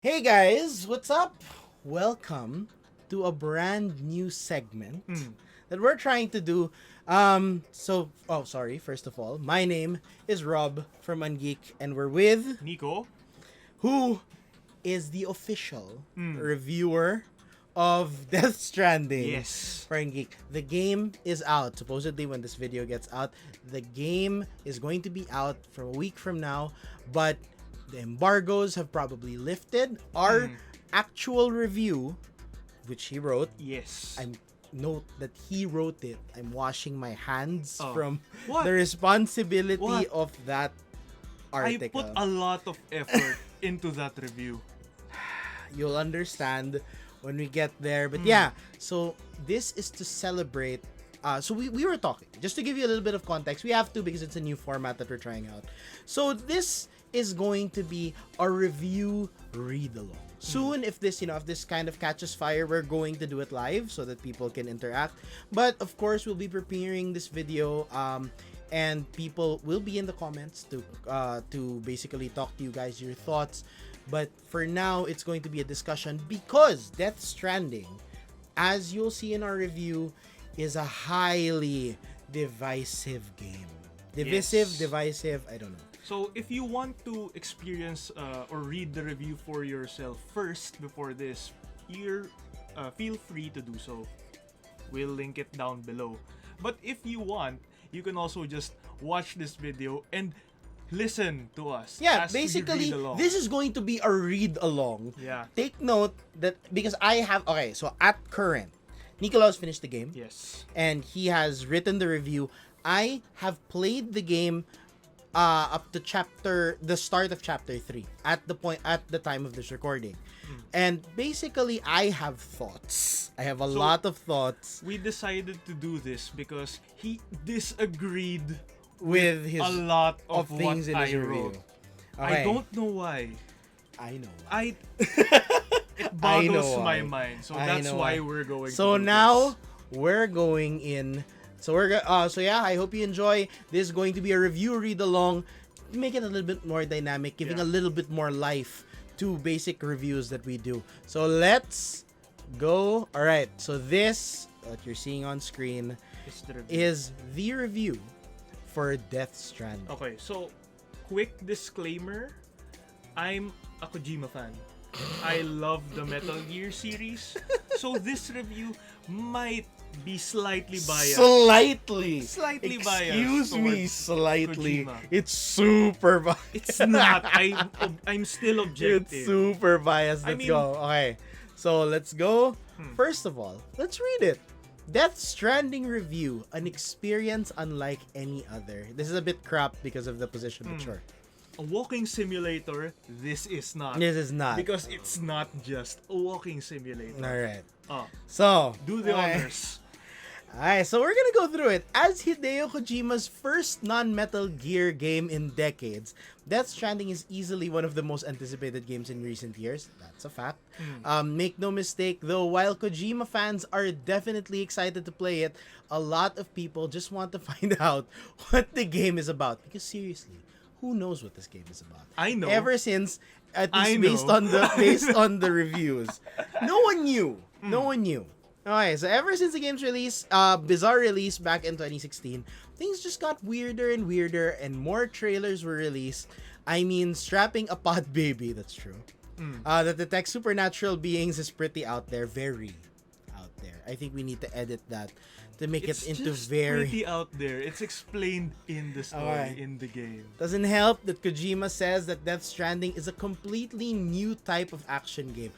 Hey guys, what's up? Welcome to a brand new segment that we're trying to do. First of all, my name is Rob from Ungeek, and we're with Nico? who is the official reviewer of Death Stranding Yes. for Ungeek. The game is out. Supposedly, when this video gets out, the game is going to be out for a week from now, but the embargoes have probably lifted. Our actual review, which he wrote, Yes. I'm note that he wrote it. I'm washing my hands Oh. from What? the responsibility What? of that I article. put a lot of effort into that review. You'll understand when we get there. But yeah, so this is to celebrate. So we were talking, just to give you a little bit of context. We have to because it's a new format that we're trying out. So this is going to be a review read along. Soon, if this kind of catches fire, we're going to do it live so that people can interact. But of course, we'll be preparing this video. And people will be in the comments to basically talk to you guys your thoughts. But for now, it's going to be a discussion because Death Stranding, as you'll see in our review, is a highly divisive game. Yes. Divisive, I don't know. So if you want to experience or read the review for yourself first before this, feel free to do so. We'll link it down below. But if you want, you can also just watch this video and listen to us. Yeah, as we basically, read along. this is going to be a read along. Yeah. Take note that because so at current, Nicolas finished the game. Yes. And he has written the review. I have played the game up to the start of chapter 3 at the time of this recording. And basically I have thoughts. I have a lot of thoughts We decided to do this because he disagreed with his a lot of things what in his I review. wrote. Okay. I don't know why. I know. It I know boggles why. my mind. So I that's know why why. we're going So to do now this. we're going in. So I hope you enjoy. This is going to be a review read along, make it a little bit more dynamic, giving Yeah. a little bit more life to basic reviews that we do. So let's go. All right. So this what you're seeing on screen It's the review. is the review for Death Stranding. Okay, so quick disclaimer. I'm a Kojima fan. I love the Metal Gear series. So this review might be slightly biased. Slightly. Slightly biased Excuse me, towards slightly. Kojima. It's super biased. It's not. I'm still objective. It's super biased. Let's mean- go. Okay. So let's go. First of all, let's read it. Death Stranding review, an experience unlike any other. This is a bit crap because of the position, but sure. A walking simulator, this is not. This is not. Because it's not just a walking simulator. Alright. Ah, So, do the okay. honors. Alright, so we're gonna go through it. As Hideo Kojima's first non-Metal Gear game in decades, Death Stranding is easily one of the most anticipated games in recent years. That's a fact. Make no mistake, though, while Kojima fans are definitely excited to play it, a lot of people just want to find out what the game is about. Because seriously, who knows what this game is about? I know. Ever since, at I least know. based on the reviews, no one knew. No one knew. Okay, so ever since the game's release, bizarre release back in 2016, things just got weirder and weirder, and more trailers were released. I mean, strapping a pod baby, that's true. That detects supernatural beings is pretty out there, very out there. I think we need to edit that to make It's it into just very. pretty out there. It's explained in the story, Okay. in the game. Doesn't help that Kojima says that Death Stranding is a completely new type of action game.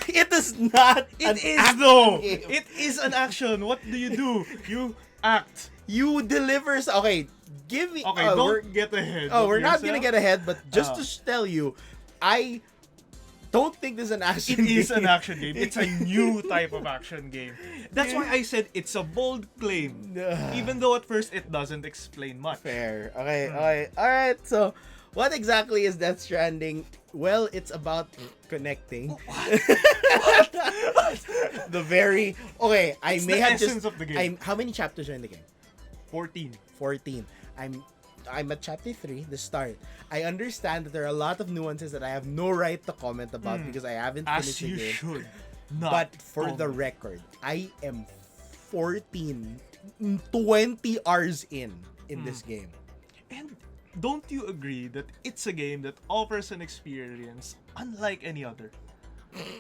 It is not. It an is action though. game. It is an action. What do? You act. You deliver. Okay, give me. Okay, don't get ahead. Oh, of we're not gonna yourself. get ahead, but just Oh. to tell you, I don't think this is an action It game. is an action game. It's a new type of action game. That's why I said it's a bold claim. Even though at first it doesn't explain much. Fair. Okay, okay. Alright, so what exactly is Death Stranding? Well, it's about connecting. The very okay. I It's may the have essence just. of the game. How many chapters are in the game? 14. 14. I'm I'm at chapter 3, the start. I understand that there are a lot of nuances that I have no right to comment about because I haven't As finished the you game. should. Not But for the comment. record, I am 20 hours in this game. And don't you agree that it's a game that offers an experience unlike any other?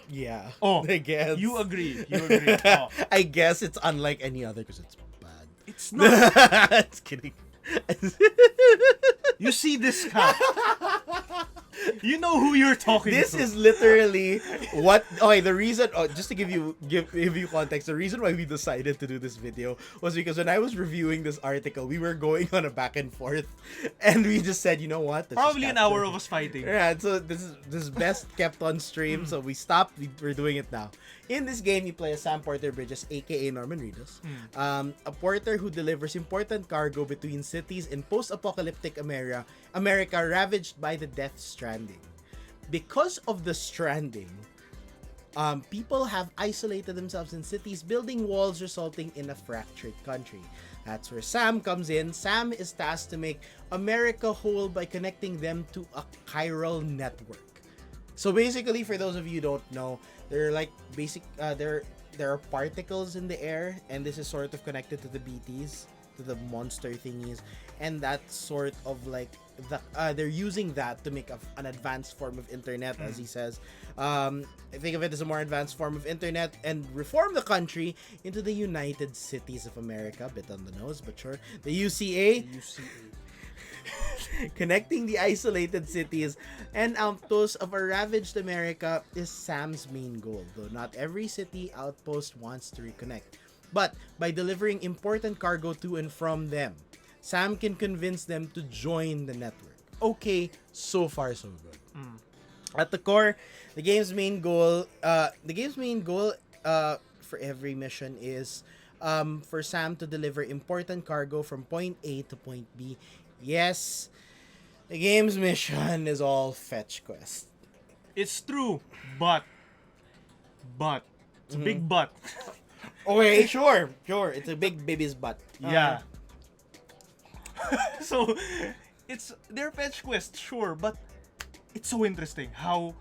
Yeah. Oh, I guess. You agree. Oh, I guess it's unlike any other because it's bad. it's not. It's kidding. You see this cat. You know who you're talking This to. is literally what. Okay, the reason. Oh, just to give you context, the reason why we decided to do this video was because when I was reviewing this article, we were going on a back and forth, and we just said, you know what? Let's Probably just an capture hour it. of us fighting. Yeah, so this is best kept on stream, so we stopped. We're doing it now. In this game, you play as Sam Porter Bridges, aka Norman Reedus, a porter who delivers important cargo between cities in post-apocalyptic America ravaged by the Death Stranding. Because of the Stranding, people have isolated themselves in cities, building walls, resulting in a fractured country. That's where Sam comes in. Sam is tasked to make America whole by connecting them to a chiral network. So basically, for those of you who don't know, they're like there are particles in the air, and this is sort of connected to the BTs, to the monster thingies, and that's sort of like they're using that to make an advanced form of internet, as he says. I think of it as a more advanced form of internet, and reform the country into the United Cities of America. Bit on the nose, but sure. The UCA. Connecting the isolated cities and outposts of a ravaged America is Sam's main goal, though not every city outpost wants to reconnect. But by delivering important cargo to and from them, Sam can convince them to join the network. Okay, so far so good. At the core, the game's main goal for every mission is for Sam to deliver important cargo from point A to point B. Yes, the game's mission is all fetch quest. It's true, but it's a big but. Okay, sure. It's a big baby's butt. Yeah. So they're fetch quests, sure, but it's so interesting how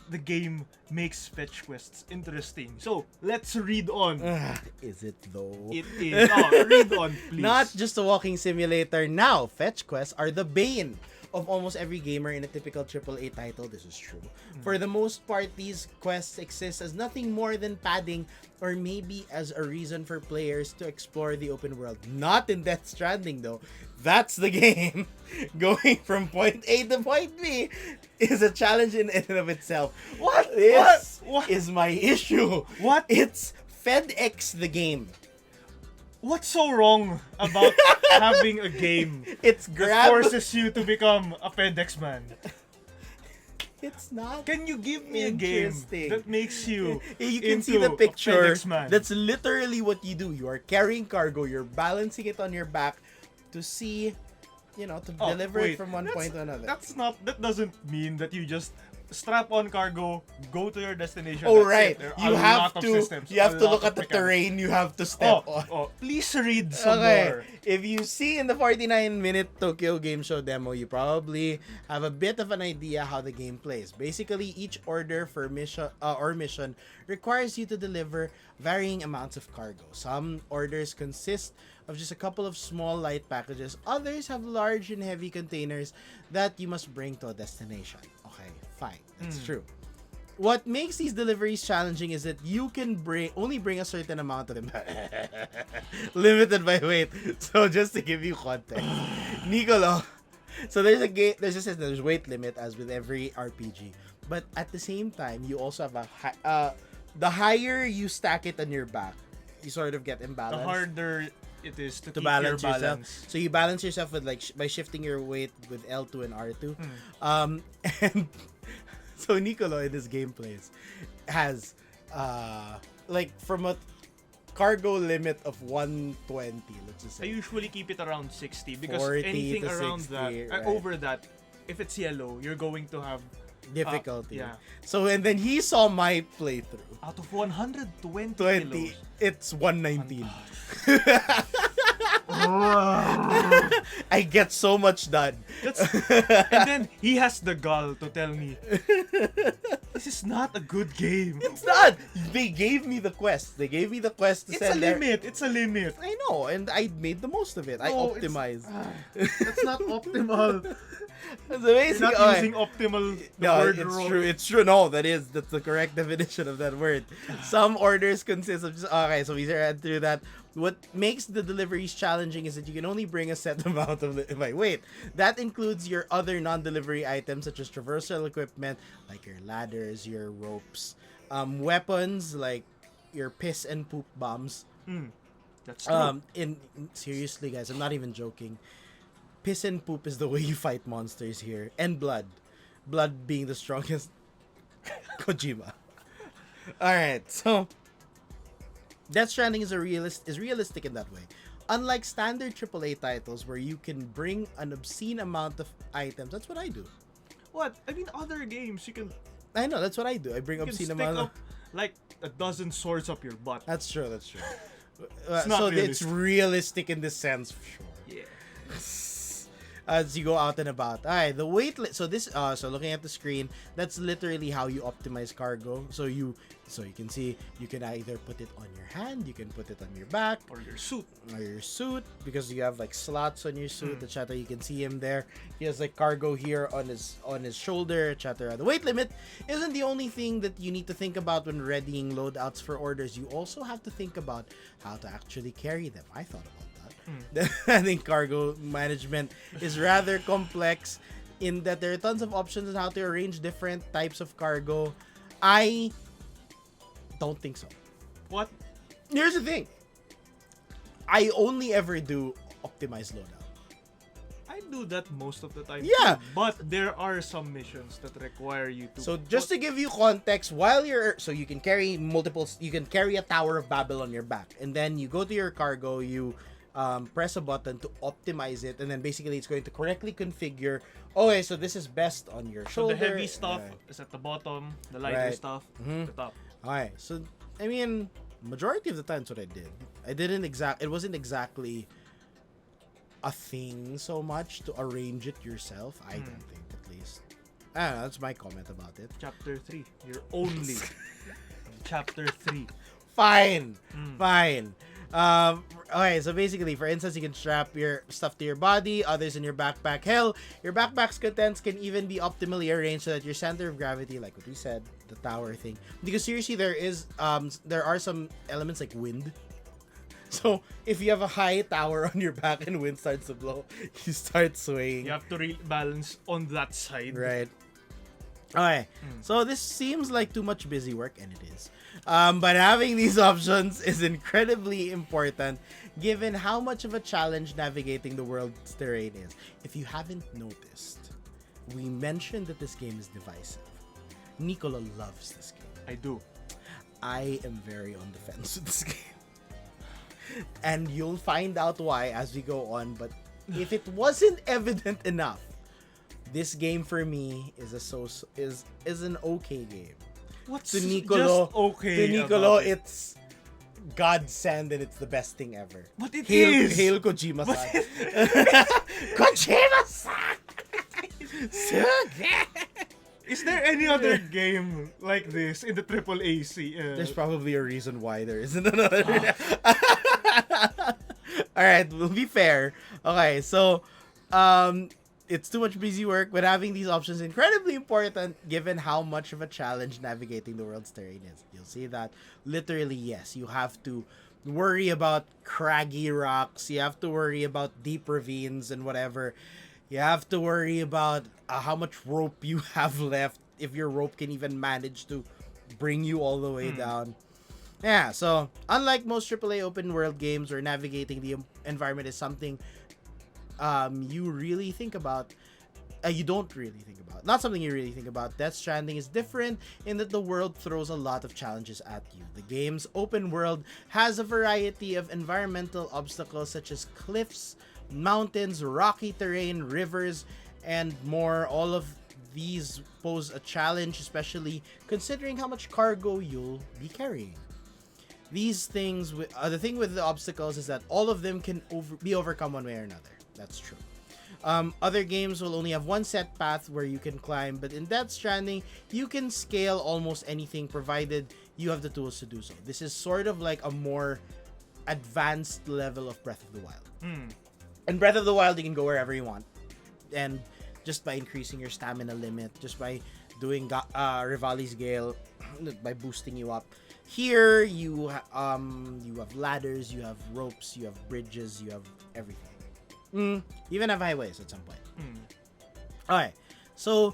the game makes fetch quests interesting. So let's read on. Is it though? It is. Oh, read on, please. Not just a walking simulator. Now, fetch quests are the bane of almost every gamer in a typical AAA title. This is true. For the most part, these quests exist as nothing more than padding, or maybe as a reason for players to explore the open world. Not in Death Stranding, though. That's the game. Going from point A to point B is a challenge in and of itself. What? This What? is my issue. What? It's FedEx the game. What's so wrong about having a game It's that grab. forces you to become a FedEx man? It's not. Can you give me a game Interesting. that makes you You can see into the picture. a FedEx man? That's literally what you do. You are carrying cargo. You're balancing it on your back to see, to deliver it from one point to another. That doesn't mean that you just strap on cargo, go to your destination. Oh that's right, it. There are you a have lot of to. systems, You have a to lot look of at the mechanics. terrain. You have to step on. Please read some Okay, more. if you see in the 49-minute Tokyo Game Show demo, you probably have a bit of an idea how the game plays. Basically, each order for mission requires you to deliver varying amounts of cargo. Some orders consist of just a couple of small light packages. Others have large and heavy containers that you must bring to a destination. Okay, fine. That's true. What makes these deliveries challenging is that you can only bring a certain amount of them. Limited by weight. So just to give you context, Nicolo. So there's weight limit as with every RPG, but at the same time you also have the higher you stack it on your back, you sort of get imbalanced. The harder it is to keep balance your yourself. balance. So you balance yourself with by shifting your weight with L2 and R2. And so Nicolo in his gameplays has from a cargo limit of 120, let's just I say. usually keep it around 60 because 40 anything to around 60, that, right. over that, if it's yellow, you're going to have Difficulty. yeah. So and then he saw my playthrough. out of 120 20, kilos. it's 119. I get so much done. And then he has the gall to tell me, this is not a good game. It's not. They gave me the quest. They gave me the quest to It's a send there. limit. It's a limit. I know, and I made the most of it. I No, optimized. That's not optimal. That's You're amazing. not Okay. using optimal. The No, word it's wrong. true. It's true. No, that's the correct definition of that word. Some orders consist of just okay. So we read through that. What makes the deliveries challenging is that you can only bring a set amount of. Wait, that includes your other non-delivery items such as traversal equipment, like your ladders, your ropes, weapons like your piss and poop bombs. That's true. Seriously, guys, I'm not even joking. Piss and poop is the way you fight monsters here, and blood being the strongest. Kojima. All right, so Death Stranding is realistic in that way. Unlike standard AAA titles where you can bring an obscene amount of items, that's what I do. What? I mean, other games you can I know, that's what I do. I bring obscene obscene stick amount of. up like a dozen swords up your butt. That's true. It's not so it's realistic. realistic in this sense, for sure. Yeah. As you go out and about. Alright, the weight so this so looking at the screen, that's literally how you optimize cargo. So you can see you can either put it on your hand, you can put it on your back, Or your suit. or your suit, because you have like slots on your suit, etc. You can see him there. He has like cargo here on his shoulder, etc. The weight limit isn't the only thing that you need to think about when readying loadouts for orders. You also have to think about how to actually carry them. I thought about that. I think cargo management is rather complex in that there are tons of options on how to arrange different types of cargo. I don't think so. What? Here's the thing. I only ever do optimized loadout. I do that most of the time. Yeah. too, but there are some missions that require you to. So just to give you context, while you can carry you can carry a Tower of Babel on your back, and then you go to your cargo, you press a button to optimize it, and then basically it's going to correctly configure. Okay, so this is best on your So shoulder. the heavy stuff Right. is at the bottom, the lighter Right. stuff Mhm. at the top. Alright, so I mean, majority of the times what I did, it wasn't exactly a thing so much to arrange it yourself. I don't think, at least. I don't know, that's my comment about it. Chapter 3. You're only Chapter 3. Fine. Okay, so basically, for instance, you can strap your stuff to your body, others in your backpack. Hell, your backpack's contents can even be optimally arranged so that your center of gravity, like what we said, the tower thing. Because seriously, there are some elements like wind. So if you have a high tower on your back and wind starts to blow, you start swaying. You have to balance on that side. Right. Okay, so this seems like too much busy work, and it is. But having these options is incredibly important given how much of a challenge navigating the world's terrain is. If you haven't noticed, we mentioned that this game is divisive. Nicolo loves this game. I do. I am very on the fence with this game. And you'll find out why as we go on, but if it wasn't evident enough, this game for me is an okay game. What's To Nicolo, just okay about it? it's godsend and it's the best thing ever. But it Hail, is. Hail Kojima-san. Kojima-san! So good! Is there any other game like this in the AAA? There's probably a reason why there isn't another. Alright, we'll be fair. Okay, so it's too much busy work, but having these options is incredibly important given how much of a challenge navigating the world's terrain is. You'll see that literally, yes, you have to worry about craggy rocks, you have to worry about deep ravines and whatever. You have to worry about how much rope you have left, if your rope can even manage to bring you all the way down. Yeah, so unlike most AAA open world games where navigating the environment is something you really think about, you don't really think about. Not something you really think about. Death Stranding is different in that the world throws a lot of challenges at you. The game's open world has a variety of environmental obstacles such as cliffs, mountains, rocky terrain, rivers, and more. All of these pose a challenge, especially considering how much cargo you'll be carrying. these things, the thing with the obstacles is that all of them can be overcome one way or another. That's true. Other games will only have one set path where you can climb, but in Death Stranding, you can scale almost anything provided you have the tools to do so. This is sort of like a more advanced level of Breath of the Wild. In Breath of the Wild, you can go wherever you want, and just by increasing your stamina limit, just by doing Rivali's Gale, by boosting you up. Here, you have ladders, you have ropes, you have bridges, you have everything. You even have highways at some point. Alright, so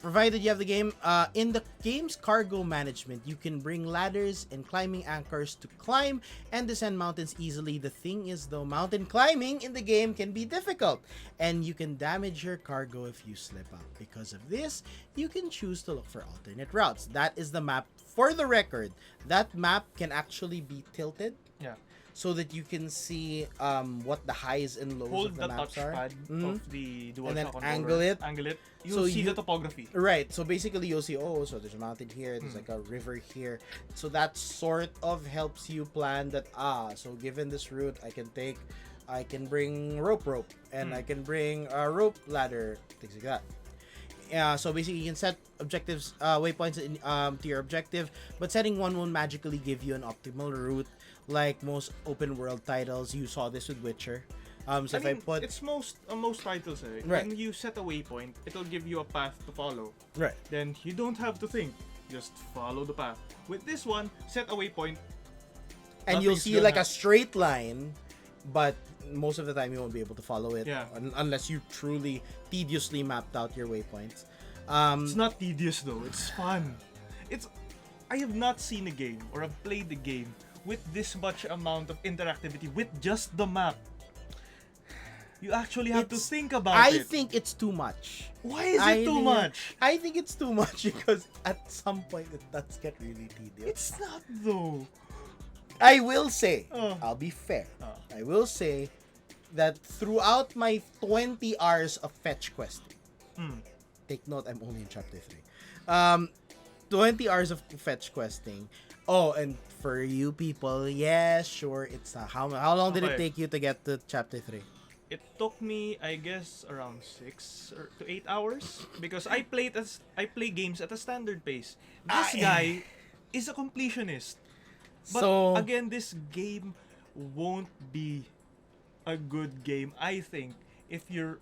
provided you have the game, in the game's cargo management, you can bring ladders and climbing anchors to climb and descend mountains easily. The thing is, though, mountain climbing in the game can be difficult, and you can damage your cargo if you slip up. Because of this, you can choose to look for alternate routes. That is the map. For the record, that map can actually be tilted. Yeah. So that you can see what the highs and lows Hold of the maps are. Hold the touchpad of the DualShock And then controller. angle it. You'll see the topography. Right. So basically, you'll see, so there's a mountain here. There's like a river here. So that sort of helps you plan that, so given this route, I can bring rope, and I can bring a rope ladder, things like that. So basically, you can set objectives, waypoints to your objective, but setting one won't magically give you an optimal route. Like most open world titles, you saw this with Witcher. So it's most titles, right. When you set a waypoint, it'll give you a path to follow. Right. Then you don't have to think, just follow the path. With this one, set a waypoint, and you'll see like a straight line, but most of the time you won't be able to follow it. Yeah. Unless you truly tediously mapped out your waypoints. It's not tedious though. It's fun. I have not seen a game or have played a game with this much amount of interactivity with just the map. You actually have to think about it. I think it's too much. Why is it too much? I think it's too much because at some point it does get really tedious. It's not though. I will say, I'll be fair. I will say that throughout my 20 hours of fetch questing, take note, I'm only in chapter 3. 20 hours of fetch questing. And for you people, yes, sure, it's how long did it take you to get to chapter 3? It took me, I guess, around 6 to 8 hours because I play games at a standard pace. This guy is a completionist. But again, this game won't be a good game, I think, if you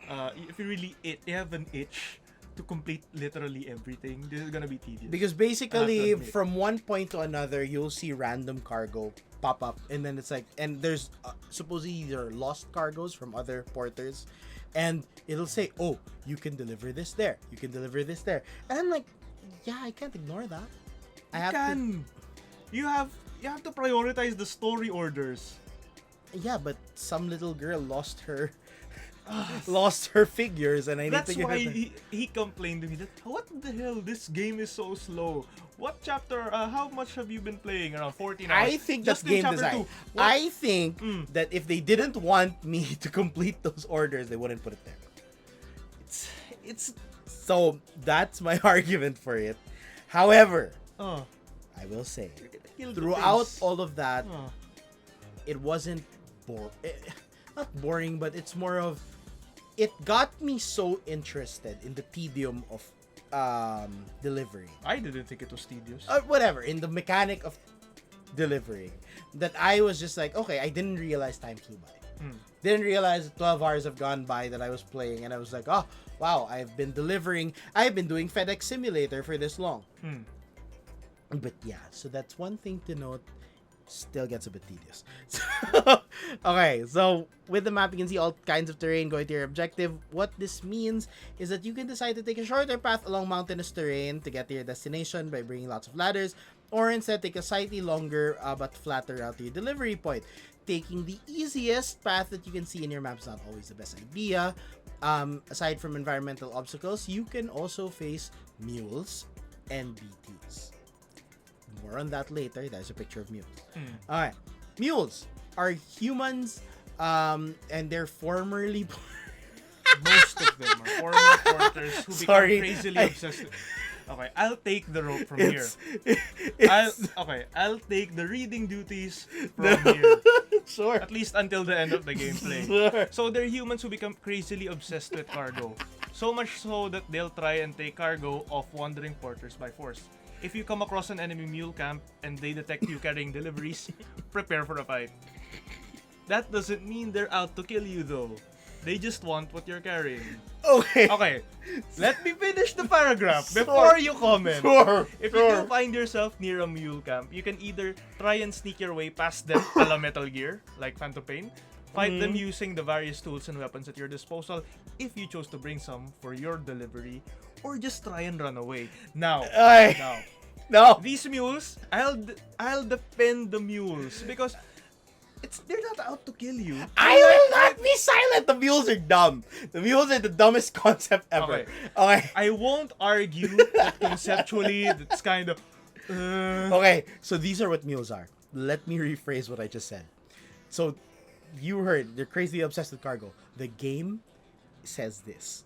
have an itch to complete literally everything. This is gonna be tedious. Because basically, from one point to another, you'll see random cargo pop up, and then it's like, and there's supposedly there are lost cargos from other porters, and it'll say, you can deliver this there, you can deliver this there, and I'm like, yeah, I can't ignore that. You have to prioritize the story orders. Yeah, but some little girl lost her figures, and I need to get her. That's why he complained to me that, what the hell, this game is so slow. What chapter, how much have you been playing? Around 14 hours? I think that's game design. I think that if they didn't want me to complete those orders, they wouldn't put it there. So that's my argument for it. However, I will say, throughout all of that, it wasn't not boring, but it's more of, it got me so interested in the tedium of delivery. I didn't think it was tedious. Whatever, in the mechanic of delivery, that I was just like, okay, I didn't realize time flew by. Didn't realize 12 hours have gone by that I was playing, and I was like, oh, wow, I've been doing FedEx Simulator for this long. But yeah, so that's one thing to note. Still gets a bit tedious. Okay, so with the map, you can see all kinds of terrain going to your objective. What this means is that you can decide to take a shorter path along mountainous terrain to get to your destination by bringing lots of ladders, or instead take a slightly longer but flatter route to your delivery point. Taking the easiest path that you can see in your map is not always the best idea. Aside from environmental obstacles, you can also face mules and BTs. More on that later. There's a picture of mules. Alright. Mules are humans, and they're formerly... Most of them are former porters who become crazily obsessed. Okay, I'll take the rope from here. I'll take the reading duties from here. Sure. At least until the end of the gameplay. Sure. So they're humans who become crazily obsessed with cargo. So much so that they'll try and take cargo off wandering porters by force. If you come across an enemy mule camp and they detect you carrying deliveries, prepare for a fight. That doesn't mean they're out to kill you though. They just want what you're carrying. Okay. Okay, let me finish the paragraph before you comment. Sure. If you do find yourself near a mule camp, you can either try and sneak your way past them a la Metal Gear, like Phantom Pain, fight them using the various tools and weapons at your disposal if you chose to bring some for your delivery, or just try and run away. Now, No. these mules, I'll defend the mules because they're not out to kill you. I will not be silent. The mules are dumb. The mules are the dumbest concept ever. Okay. I won't argue that conceptually that's kind of. Okay, so these are what mules are. Let me rephrase what I just said. So, you heard, they're crazy obsessed with cargo. The game says this.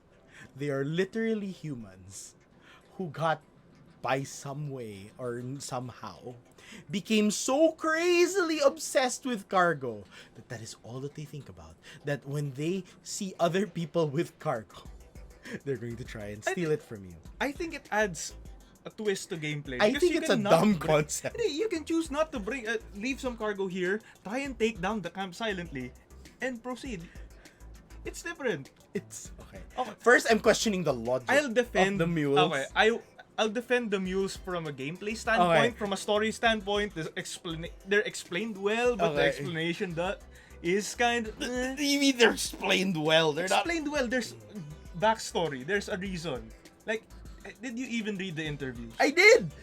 They are literally humans who got, by some way or somehow, became so crazily obsessed with cargo that is all that they think about. That when they see other people with cargo, they're going to try and steal it from you. I think it adds a twist to gameplay. I because think you it's a cannot dumb bring- concept. You can choose not to bring, leave some cargo here, try and take down the camp silently, and proceed. It's different. It's okay. Okay. First, I'm questioning the logic I'll defend of the mules. Okay, I'll defend the mules from a gameplay standpoint, from a story standpoint. They're explained well, but the Okay. explanation that is kind of You mean they're explained well? They're not. explained well. There's backstory. There's a reason. Like, did you even read the interviews? I did,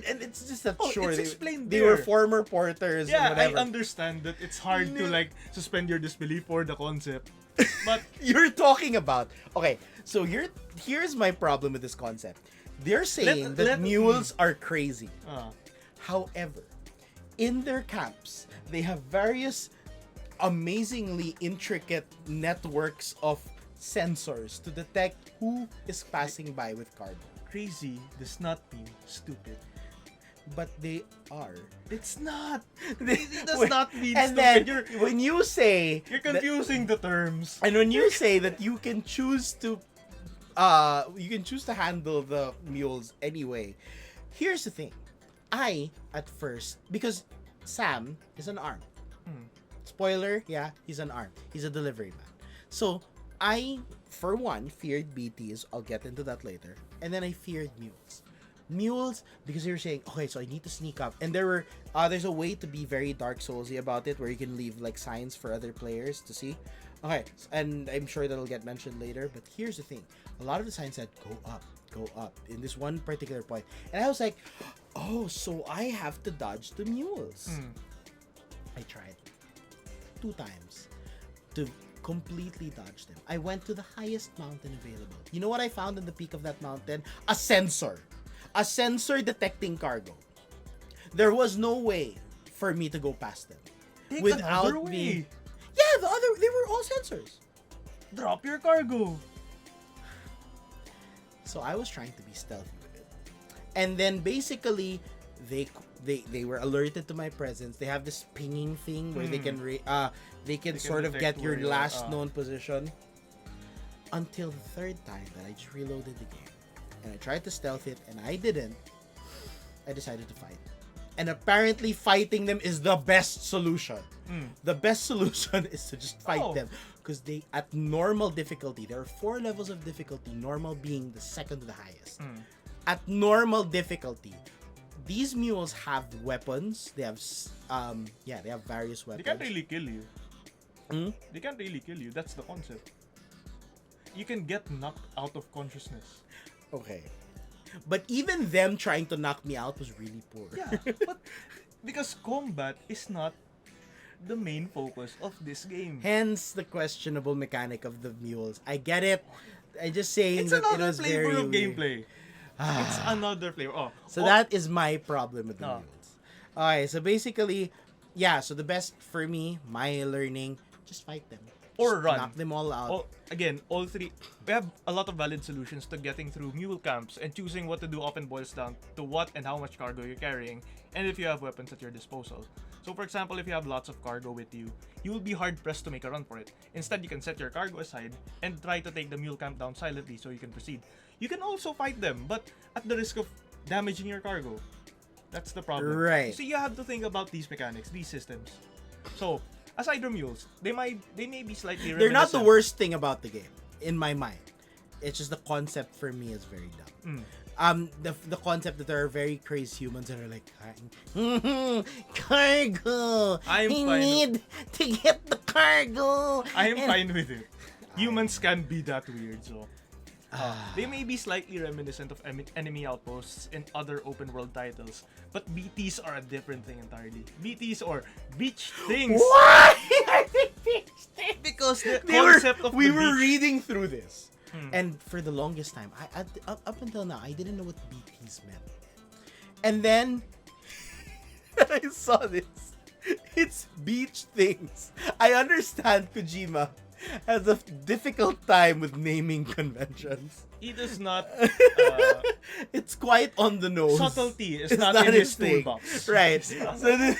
and it's just that sure. it's They, explained they there. were former porters and Yeah, I whatever. understand that it's hard to like suspend your disbelief for the concept, but You're talking about. Okay, so here's my problem with this concept. They're saying that mules are crazy. However, in their camps, they have various amazingly intricate networks of sensors to detect who is passing by with cargo. crazy does not mean stupid. But they are. It's not. It does not mean And stupid. then, when you say... You're confusing the terms. And when you say that you can choose to handle the mules anyway, here's the thing. I, at first, because Sam is an arm. Spoiler, yeah, he's an arm. He's a delivery man. So, I, for one, feared BTs. I'll get into that later. And then I feared mules. Mules, because they were saying, okay, so I need to sneak up. And there's a way to be very Dark Soulsy about it, where you can leave, like, signs for other players to see. Okay, and I'm sure that'll get mentioned later, but here's the thing. A lot of the signs said, go up, in this one particular point. And I was like, oh, so I have to dodge the mules. I tried 2 times to completely dodge them. I went to the highest mountain available. You know what I found in the peak of that mountain? A sensor. A sensor detecting cargo. There was no way for me to go past them. Take without another way. being... Yeah, they were all sensors. Drop your cargo. So I was trying to be stealthy with it. And then basically, they were alerted to my presence. They have this pinging thing where they can sort of detect get your where you are. last known position. Until the third time that I just reloaded the game. And I tried to stealth it, and I didn't. I decided to fight. And apparently fighting them is the best solution. The best solution is to just fight them. Because they, at normal difficulty, there are 4 levels of difficulty, normal being the second to the highest. At normal difficulty, these mules have weapons. They have, they have various weapons. They can't really kill you. They can't really kill you. That's the concept. You can get knocked out of consciousness. Okay. But even them trying to knock me out was really poor. Yeah, but because combat is not the main focus of this game. Hence the questionable mechanic of the mules. I get it. I'm just saying It's that it another was flavor very of weird. gameplay. It's another flavor. So that is my problem with the No. mules. Alright, so basically, yeah, so the best for me, my learning, just fight them. Or run. Knock them all out. All three. We have a lot of valid solutions to getting through mule camps, and choosing what to do often boils down to what and how much cargo you're carrying, and if you have weapons at your disposal. So for example, if you have lots of cargo with you, you will be hard pressed to make a run for it. Instead, you can set your cargo aside and try to take the mule camp down silently so you can proceed. You can also fight them, but at the risk of damaging your cargo. That's the problem. Right. So you have to think about these mechanics, these systems. So, aside from mules, they may be slightly They're not the reminiscent. worst thing about the game, in my mind. It's just the concept for me is very dumb. The concept that there are very crazy humans that are like, cargo. I am I fine. need to get the cargo. I am fine with it. Humans can be that weird, so. They may be slightly reminiscent of enemy outposts in other open world titles, but BTs are a different thing entirely. BTs or beach things. Why are they beach things? Because the They were- concept of we the were beach. reading through this, and for the longest time, up until now, I didn't know what BTs meant. And then I saw this. It's beach things. I understand Kojima has a difficult time with naming conventions. He does not. It's quite on the nose. Subtlety is It's not in his thing. toolbox. Right. So the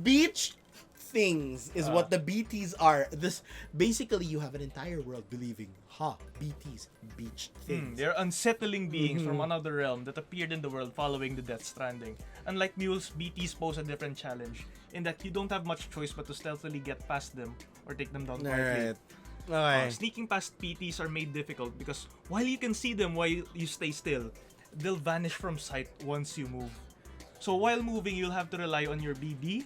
beach things is what the BTs are. This basically you have an entire world believing, BTs, beach things. They're unsettling beings from another realm that appeared in the world following the Death Stranding. Unlike mules, BTs pose a different challenge in that you don't have much choice but to stealthily get past them or take them down quietly. Alright. Okay. Sneaking past PTs are made difficult because while you can see them while you stay still, they'll vanish from sight once you move. So while moving, you'll have to rely on your BB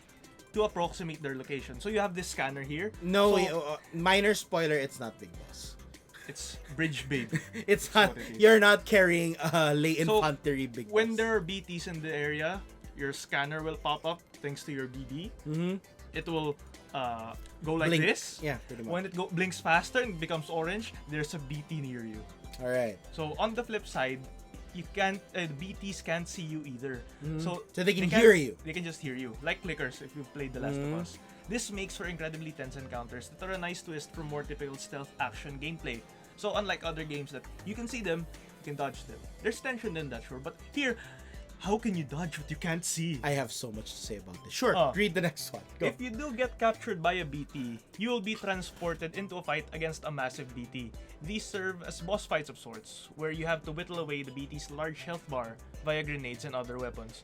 to approximate their location. So you have this scanner here. No, So minor spoiler, it's not Big Boss. it's Bridge Babe. It's not, what it is. you're not carrying lay So, infantry Big When Boss. there are BTs in the area, your scanner will pop up thanks to your BB. It will go like Blink. this. Yeah, pretty much. When it blinks faster and becomes orange, there's a BT near you. Alright. So on the flip side, you can't BTs can't see you either. So they can can't- hear you. They can just hear you, like clickers if you've played The Last of Us. This makes for incredibly tense encounters that are a nice twist from more typical stealth action gameplay. So unlike other games that you can see them, you can dodge them. There's tension in that, sure, but here, how can you dodge what you can't see? I have so much to say about this. Sure, read the next one. Go. If you do get captured by a BT, you will be transported into a fight against a massive BT. These serve as boss fights of sorts, where you have to whittle away the BT's large health bar via grenades and other weapons.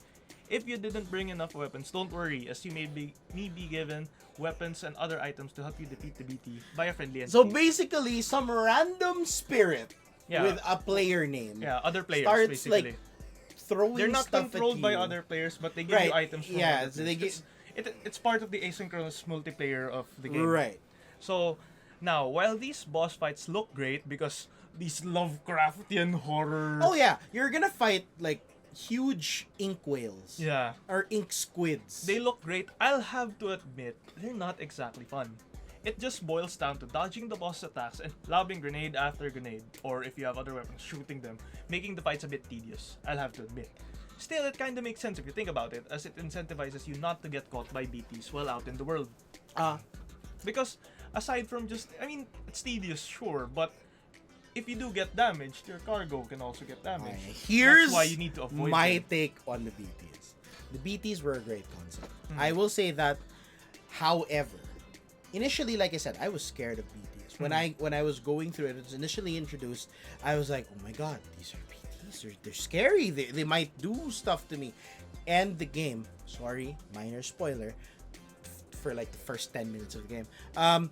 If you didn't bring enough weapons, don't worry, as you may be given weapons and other items to help you defeat the BT by a friendly entity. So basically, some random spirit Yeah. with a player name Yeah, other players starts basically. like throwing They're not stuff controlled at by you. other players, but they give Right, you items from yeah, other so they players. It's part of the asynchronous multiplayer of the game. Right. So, now, while these boss fights look great because these Lovecraftian horror... Oh yeah, you're gonna fight like huge ink whales. Yeah. Or ink squids. They look great. I'll have to admit, they're not exactly fun. It just boils down to dodging the boss attacks and lobbing grenade after grenade, or if you have other weapons, shooting them, making the fights a bit tedious, I'll have to admit. Still, it kinda makes sense if you think about it, as it incentivizes you not to get caught by BTs while out in the world. Because, aside from just, it's tedious, sure, but if you do get damaged, your cargo can also get damaged. Here's That's why you need to avoid my them. take on the BTs. The BTs were a great concept. I will say that, however, initially, like I said, I was scared of BTs. When I was going through it, it was initially introduced, I was like, oh my god, these are BTs. They're scary. They might do stuff to me. And the game, sorry, minor spoiler, for like the first 10 minutes of the game.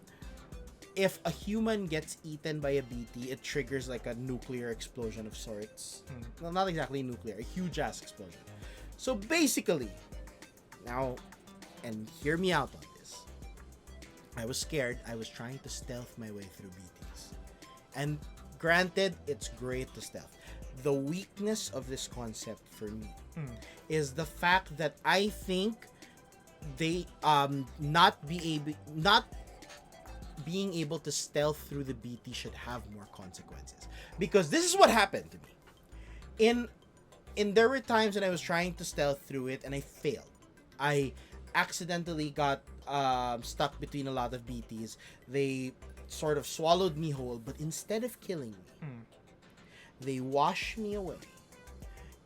If a human gets eaten by a BT, it triggers like a nuclear explosion of sorts. Well, not exactly nuclear, a huge ass explosion. So basically, now, and hear me out on this. I was scared. I was trying to stealth my way through BTs. And granted, it's great to stealth. The weakness of this concept for me is the fact that I think they not being able to stealth through the BT should have more consequences, because this is what happened to me. There were times when I was trying to stealth through it and I failed. I accidentally got stuck between a lot of BTs. They sort of swallowed me whole, but instead of killing me, they wash me away.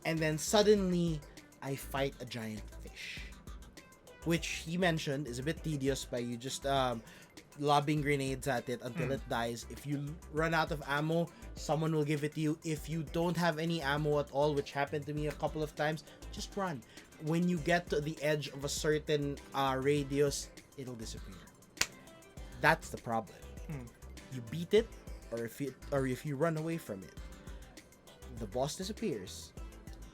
And then suddenly, I fight a giant fish. Which he mentioned is a bit tedious by you just lobbing grenades at it until it dies. If you run out of ammo, someone will give it to you. If you don't have any ammo at all, which happened to me a couple of times, just run. When you get to the edge of a certain radius, it'll disappear. That's the problem. You beat it, or if you run away from it, the boss disappears,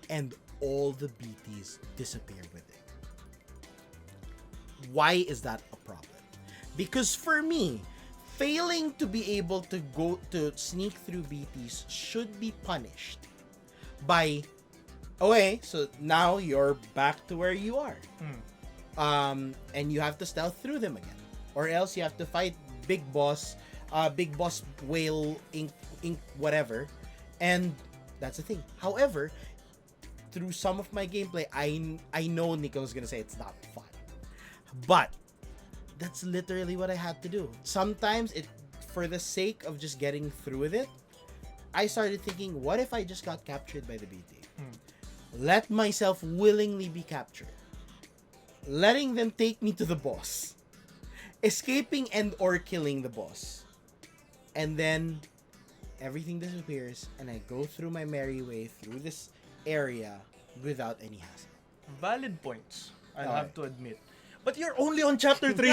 and all the BTs disappear with it. Why is that a problem? Because for me, failing to be able to go to sneak through BTs should be punished by, okay, so now you're back to where you are. And you have to stealth through them again. Or else you have to fight big boss whale, ink, whatever. And that's the thing. However, through some of my gameplay, I know Nico's gonna say it's not fun. But that's literally what I had to do. Sometimes for the sake of just getting through with it, I started thinking, what if I just got captured by the BT? Let myself willingly be captured. Letting them take me to the boss. Escaping and or killing the boss. And then everything disappears and I go through my merry way through this area without any hassle. Valid points, I'll have to admit. But you're only on chapter 3.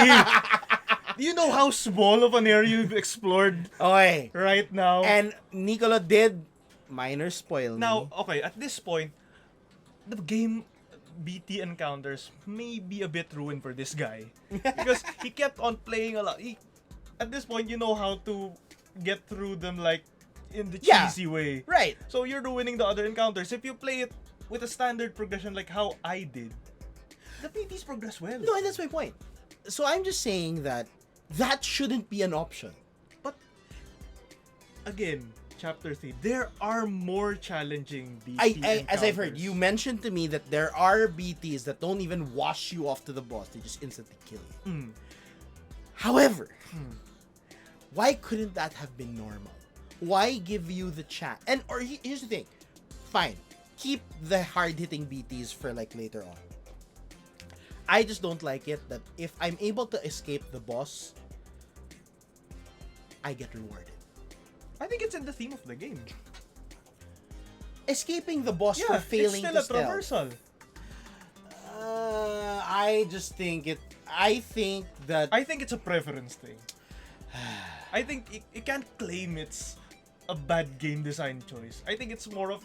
Do you know how small of an area you've explored right now? And Nicola did minor spoil me. Now, okay, at this point, the game BT encounters may be a bit ruined for this guy. Because he kept on playing a lot. At this point, you know how to get through them like in the cheesy way. Right. So you're ruining the other encounters. If you play it with a standard progression like how I did, the BTs progress well. No, and that's my point. So I'm just saying that shouldn't be an option. But again, chapter 3, there are more challenging BT as I've heard, you mentioned to me that there are BTs that don't even wash you off to the boss. They just instantly kill you. However, why couldn't that have been normal? Why give you the chat? Or here's the thing. Fine. Keep the hard-hitting BTs for like later on. I just don't like it that if I'm able to escape the boss, I get rewarded. I think it's in the theme of the game. Escaping the boss for failing to stealth. It's still a traversal. I just think I think it's a preference thing. I think it can't claim it's a bad game design choice. I think it's more of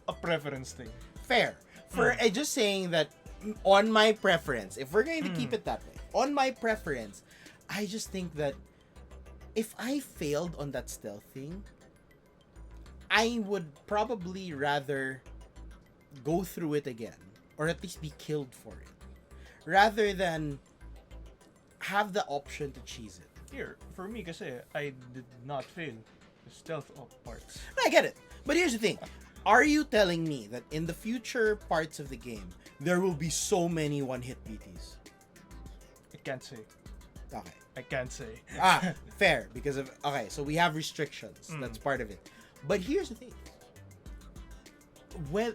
a preference thing. Fair. I'm just saying that on my preference, if we're going to keep it that way, on my preference, I just think that if I failed on that stealth thing, I would probably rather go through it again, or at least be killed for it, rather than have the option to cheese it. Here, for me, kasi I did not fail the stealth parts. I get it. But here's the thing. Are you telling me that in the future parts of the game, there will be so many one-hit BTs? I can't say. Okay. I can't say. Fair. Because of... Okay, so we have restrictions. That's part of it. But here's the thing. Well,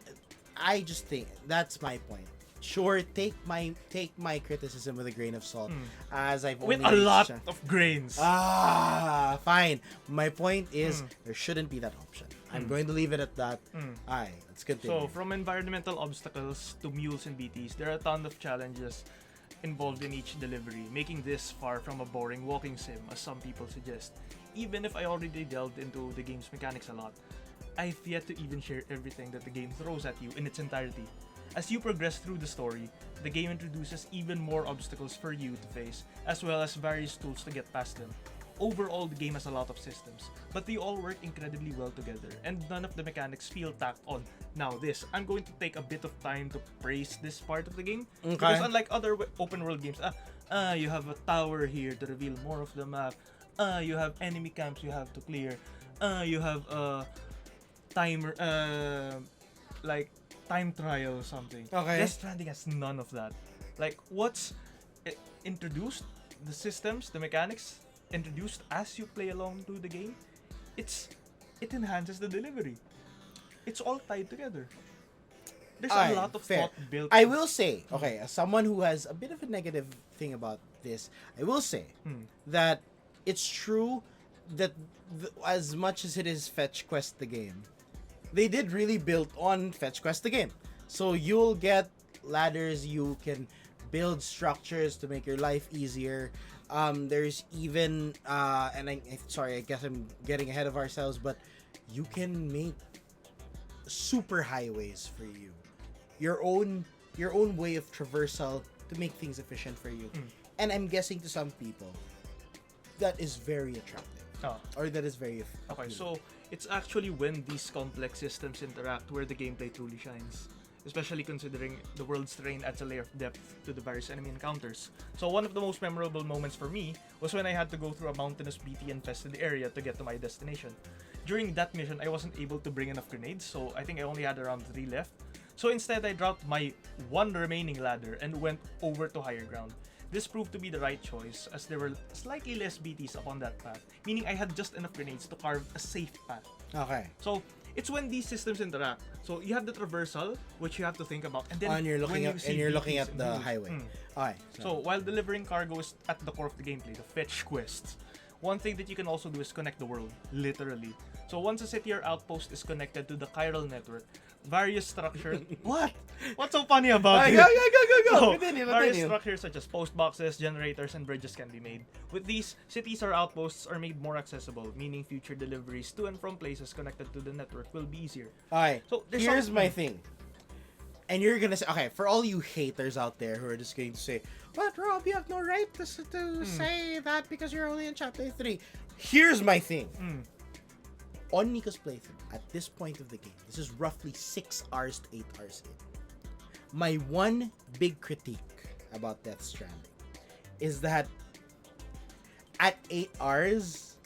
I just think... That's my point. Sure, take my criticism with a grain of salt. As I've only... With a lot of grains. Fine. My point is, there shouldn't be that option. I'm going to leave it at that. Alright, let's continue. So, from environmental obstacles to mules and BTs, there are a ton of challenges involved in each delivery, making this far from a boring walking sim, as some people suggest. Even if I already delved into the game's mechanics a lot, I've yet to even share everything that the game throws at you in its entirety. As you progress through the story, the game introduces even more obstacles for you to face, as well as various tools to get past them. Overall, the game has a lot of systems, but they all work incredibly well together, and none of the mechanics feel tacked on. Now this, I'm going to take a bit of time to praise this part of the game, because unlike other open world games, you have a tower here to reveal more of the map, you have enemy camps you have to clear, you have a timer, like time trial or something. Death Stranding has none of that. Like, what's introduced, the systems, the mechanics, introduced as you play along through the game, it enhances the delivery. It's all tied together. There's a lot of fair. thought built. I will say, okay, as someone who has a bit of a negative thing about this, I will say that it's true that as much as it is Fetch Quest the game, they did really build on Fetch Quest the game. So you'll get ladders, you can build structures to make your life easier. There's even sorry, I guess I'm getting ahead of ourselves, but you can make super highways for you, your own way of traversal to make things efficient for you. And I'm guessing to some people that is very attractive, or that is very okay. So it's actually when these complex systems interact where the gameplay truly shines. Especially considering the world's terrain adds a layer of depth to the various enemy encounters. So one of the most memorable moments for me was when I had to go through a mountainous BT-infested area to get to my destination. During that mission, I wasn't able to bring enough grenades, so I think I only had around 3 left. So instead, I dropped my 1 remaining ladder and went over to higher ground. This proved to be the right choice as there were slightly less BTs upon that path, meaning I had just enough grenades to carve a safe path. Okay. So it's when these systems interact. So you have the traversal, which you have to think about, and then you're looking BTs at the highway. Okay. So while delivering cargo is at the core of the gameplay, the fetch quests, one thing that you can also do is connect the world, literally. So once a city or outpost is connected to the chiral network, various structures. What? What's so funny about it? Go. So, Continue. various structures such as post boxes, generators, and bridges can be made. With these, cities or outposts are made more accessible, meaning future deliveries to and from places connected to the network will be easier. Alright, So here's my thing. And you're gonna say, okay, for all you haters out there who are just going to say, but Rob, you have no right to say that because you're only in chapter 3. Here's my thing. On Nico's playthrough, at this point of the game, this is roughly 6 hours to 8 hours in. My one big critique about Death Stranding is that at 8 hours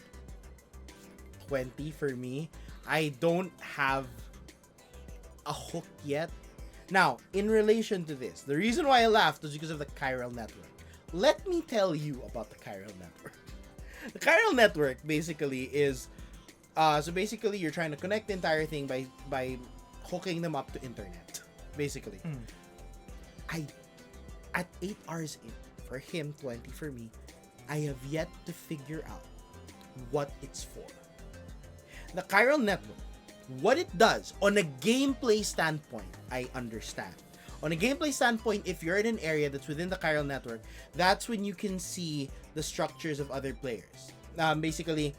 20 for me, I don't have a hook yet. Now, in relation to this, the reason why I laughed was because of the chiral network. Let me tell you about the chiral network. The chiral network basically is so basically you're trying to connect the entire thing by hooking them up to internet, basically. At 8 hours in, for him, 20 for me, I have yet to figure out what it's for. The chiral network, what it does on a gameplay standpoint, I understand. On a gameplay standpoint, if you're in an area that's within the chiral network, that's when you can see the structures of other players. Basically,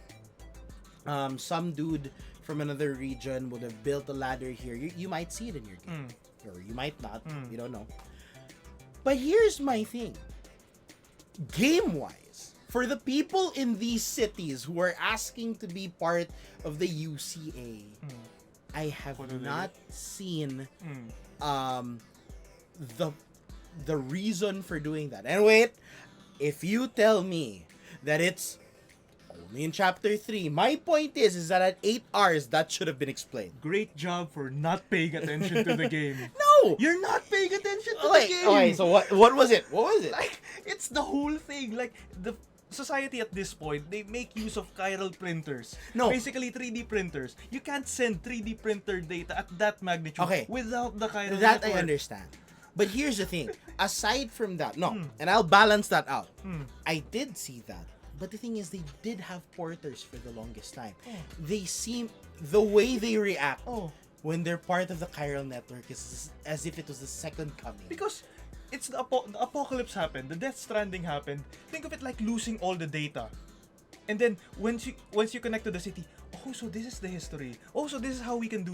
some dude from another region would have built a ladder here. You might see it in your game, or you might not. You don't know. But here's my thing. Game-wise, for the people in these cities who are asking to be part of the UCA, I have not seen the reason for doing that. And wait, if you tell me that it's only in chapter 3, my point is that at 8 hours that should have been explained. Great job for not paying attention to the game. No, You're not paying attention to the game. Okay, so what was it? What was it? Like, it's the whole thing. Like, the society at this point, they make use of chiral printers. No. Basically, 3D printers. You can't send 3D printer data at that magnitude without the chiral that network. I understand. But here's the thing. Aside from that, and I'll balance that out. I did see that. But the thing is, they did have porters for the longest time. They seem, the way they react when they're part of the chiral network is as if it was the second coming. Because it's the apocalypse happened, the Death Stranding happened. Think of it like losing all the data. And then once you connect to the city, so this is the history. So this is how we can do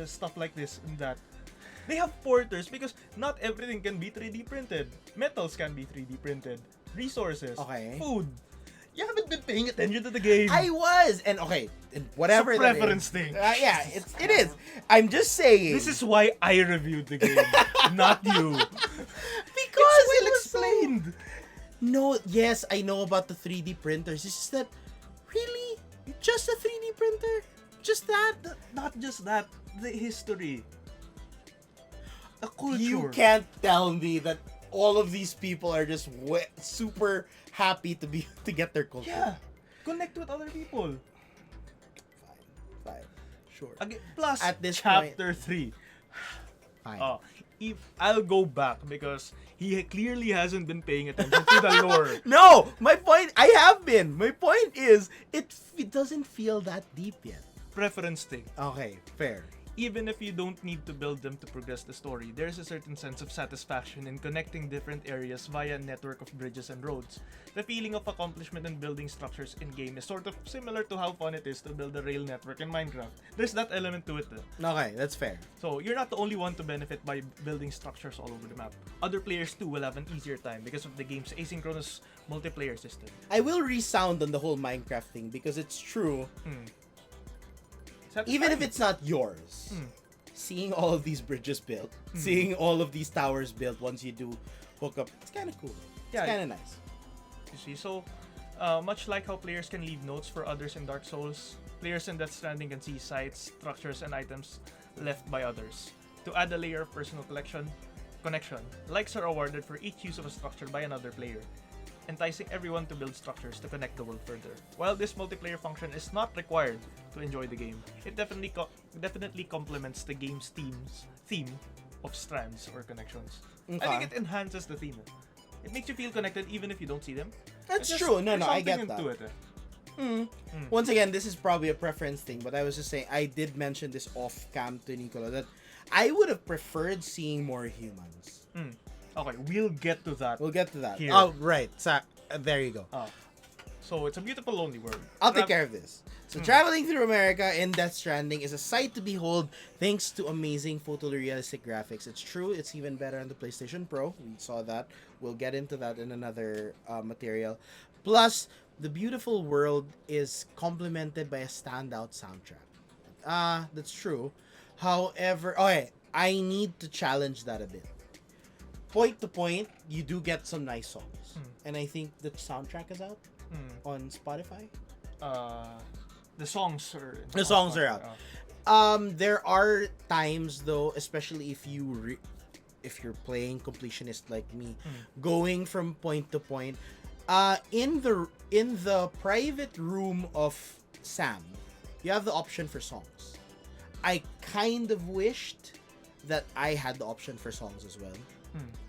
stuff like this and that. They have porters because not everything can be 3D printed. Metals can be 3D printed. Resources. Food. You haven't been paying attention to the game. I was, and whatever it's a preference thing. Yeah, it is. I'm just saying. This is why I reviewed the game, not you. Because it's well explained. No, yes, I know about the 3D printers. It's just that, really, just a 3D printer, just that. Not just that. The history. The culture. You can't tell me that all of these people are just super happy to get their culture. Yeah. Connect with other people. Fine. Sure. Again, plus, At this chapter 3. Fine. If I'll go back because he clearly hasn't been paying attention to the lore. No! My point, I have been. My point is, it doesn't feel that deep yet. Preference thing. Okay, fair. Even if you don't need to build them to progress the story, there's a certain sense of satisfaction in connecting different areas via a network of bridges and roads. The feeling of accomplishment in building structures in-game is sort of similar to how fun it is to build a rail network in Minecraft. There's that element to it. Okay, that's fair. So, you're not the only one to benefit by building structures all over the map. Other players too will have an easier time because of the game's asynchronous multiplayer system. I will resound on the whole Minecraft thing because it's true. Even if it's not yours, seeing all of these bridges built, seeing all of these towers built once you do hook up, it's kind of cool. It's kind of nice. You see, so much like how players can leave notes for others in Dark Souls, players in Death Stranding can see sites, structures, and items left by others. To add a layer of personal connection, likes are awarded for each use of a structure by another player, enticing everyone to build structures to connect the world further. While this multiplayer function is not required to enjoy the game, it definitely complements the game's theme of strands or connections. Okay. I think it enhances the theme. It makes you feel connected even if you don't see them. That's true. No, I get that. Into it. Once again, this is probably a preference thing, but I was just saying, I did mention this off cam to Nicola that I would have preferred seeing more humans. Okay, we'll get to that. We'll get to that. Here. Oh, right. So, there you go. So it's a beautiful, lonely world. I'll take care of this. So traveling through America in Death Stranding is a sight to behold thanks to amazing photorealistic graphics. It's true, it's even better on the PlayStation Pro. We saw that. We'll get into that in another material. Plus, the beautiful world is complemented by a standout soundtrack. That's true. However, okay, I need to challenge that a bit. Point to point, you do get some nice songs. And I think the soundtrack is out on Spotify. The songs are out. There are times though, especially if you're playing completionist like me, going from point to point. In the private room of Sam, you have the option for songs. I kind of wished that I had the option for songs as well.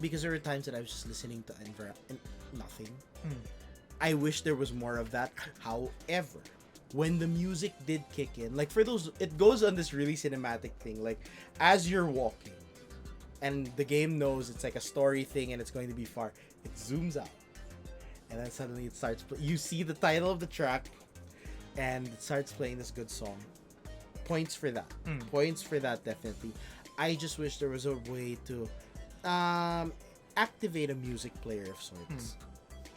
Because there were times that I was just listening to nothing. I wish there was more of that. However, when the music did kick in, like for those, it goes on this really cinematic thing. Like as you're walking, and the game knows it's like a story thing and it's going to be far, it zooms out, and then suddenly it starts. You see the title of the track, and it starts playing this good song. Points for that. Points for that, definitely. I just wish there was a way to activate a music player of sorts.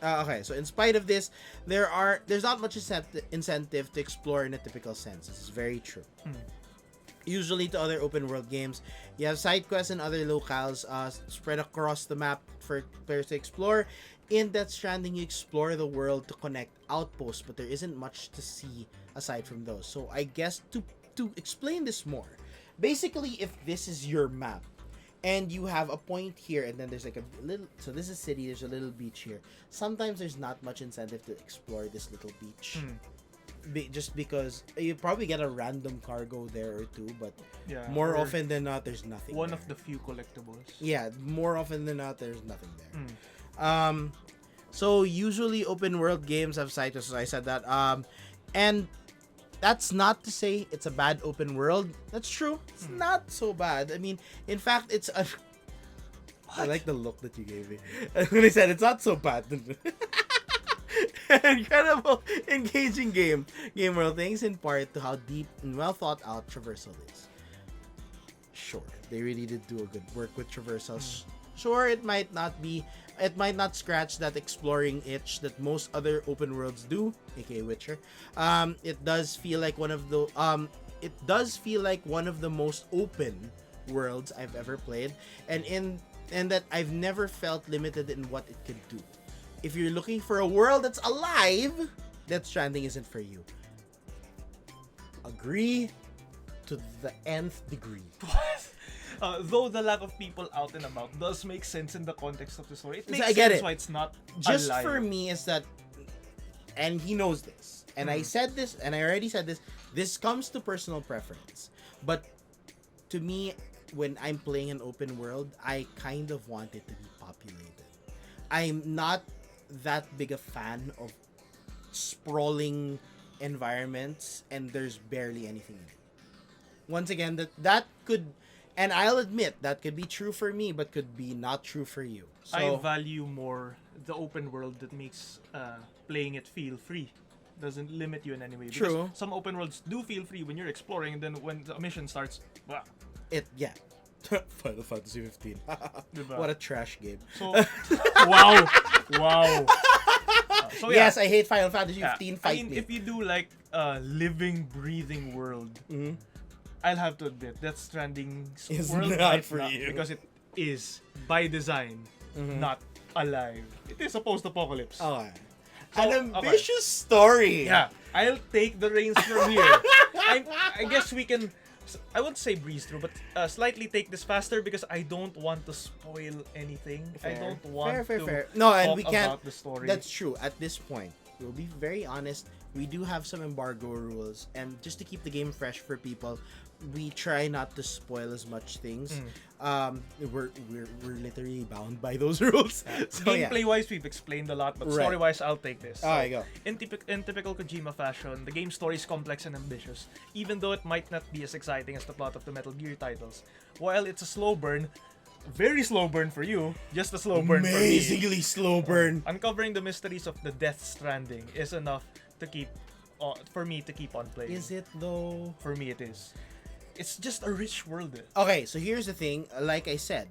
Okay, so in spite of this, there's not much incentive to explore in a typical sense. This is very true. Usually to other open world games, you have side quests and other locales spread across the map for players to explore. In Death Stranding, you explore the world to connect outposts, but there isn't much to see aside from those. So I guess to explain this more, basically if this is your map, and you have a point here, and then there's like a little... So this is city, there's a little beach here. Sometimes there's not much incentive to explore this little beach. Just because you probably get a random cargo there or two, but more often than not, there's nothing One there. of the few collectibles. Yeah, more often than not, there's nothing there. So usually open world games have side quests, so I said that. And that's not to say it's a bad open world. That's true. It's not so bad. I mean, in fact, it's a... I like the look that you gave me. When I said it's not so bad. Incredible, engaging game world, thanks in part to how deep and well thought out traversal is. Sure, they really did do a good work with traversals. Sure, it might not scratch that exploring itch that most other open worlds do, aka Witcher. It does feel like one of the most open worlds I've ever played, and that I've never felt limited in what it could do. If you're looking for a world that's alive, Death Stranding isn't for you. Agree to the nth degree. What? Though the lack of people out and about does make sense in the context of the story. It makes I get sense it. why it's not Just alive. for me is that, and he knows this, and I said this, and I already said this. This comes to personal preference, but to me, when I'm playing an open world, I kind of want it to be populated. I'm not that big a fan of sprawling environments and there's barely anything in it. Once again, that could, and I'll admit that could be true for me, but could be not true for you. So I value more the open world that makes playing it feel free. Doesn't limit you in any way. True. Because some open worlds do feel free when you're exploring, and then when the mission starts, bah, yeah. Final Fantasy 15. Diba? What a trash game. So, wow. So yeah. Yes, I hate Final Fantasy 15. I Fight mean, me. if you do like a living, breathing world, Mhm. I'll have to admit Death Stranding's Is world not might for you. because it is by design not alive. It is a post-apocalypse. Okay. So, An ambitious story. Yeah, I'll take the reins from here. I guess we can. I won't say breeze through, but slightly take this faster because I don't want to spoil anything. I don't want to No, and talk we can't. about the story. That's true. At this point, we'll be very honest. We do have some embargo rules, and just to keep the game fresh for people, we try not to spoil as much things. We're literally bound by those rules. So, Gameplay wise, we've explained a lot, but Right. story wise, I'll take this. There you go. In typical Kojima fashion, the game's story is complex and ambitious, even though it might not be as exciting as the plot of the Metal Gear titles. While it's a slow burn, very slow burn for you, just a slow burn for me. Amazingly slow burn. Uncovering the mysteries of the Death Stranding is enough to keep, for me to keep on playing. Is it though? For me, it is. It's just a rich world. Okay, so here's the thing. Like I said,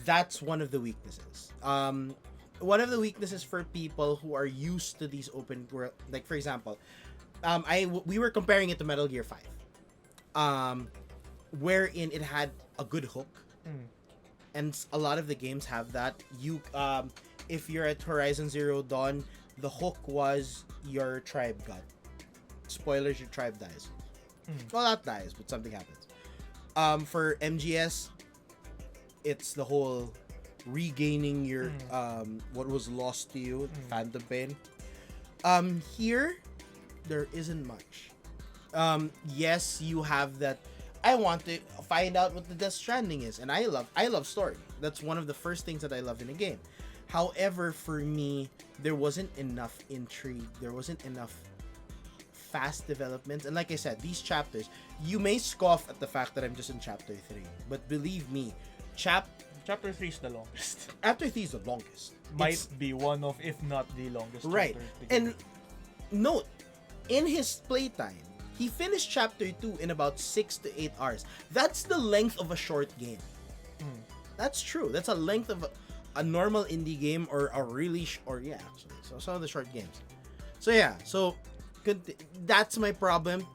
that's one of the weaknesses. One of the weaknesses for people who are used to these open world, like for example, we were comparing it to Metal Gear 5, wherein it had a good hook, and a lot of the games have that. If you're at Horizon Zero Dawn, the hook was your tribe got. Spoilers: your tribe dies. Well, not dies, but something happens. For MGS, it's the whole regaining your what was lost to you, Phantom Pain. Here, there isn't much. Yes, you have that. I want to find out what the Death Stranding is, and I love story. That's one of the first things that I love in a game. However, for me, there wasn't enough intrigue. There wasn't enough fast developments, and like I said, these chapters, you may scoff at the fact that I'm just in chapter 3, but believe me, Chapter 3 is the longest. chapter 3 is the longest. Might be one of, if not the longest. Right. chapter of the game. And note, in his playtime, he finished chapter 2 in about 6 to 8 hours. That's the length of a short game. That's true. That's a length of a normal indie game, or a really actually. So some of the short games. So yeah, that's my problem.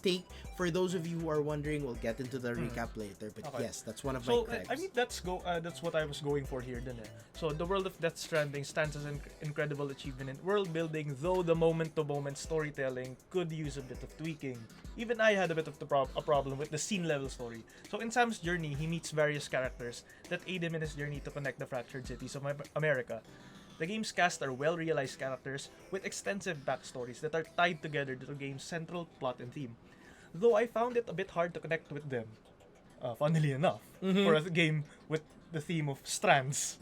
For those of you who are wondering, we'll get into the recap later. But Okay. yes, that's one of my So gripes. I mean that's what I was going for here, didn't it? So the world of Death Stranding stands as an incredible achievement in world building, though the moment-to-moment storytelling could use a bit of tweaking. Even I had a bit of a problem with the scene level story. So in Sam's journey, he meets various characters that aid him in his journey to connect the fractured cities of America. The game's cast are well-realized characters with extensive backstories that are tied together to the game's central plot and theme. Though I found it a bit hard to connect with them, funnily enough, for a game with the theme of strands.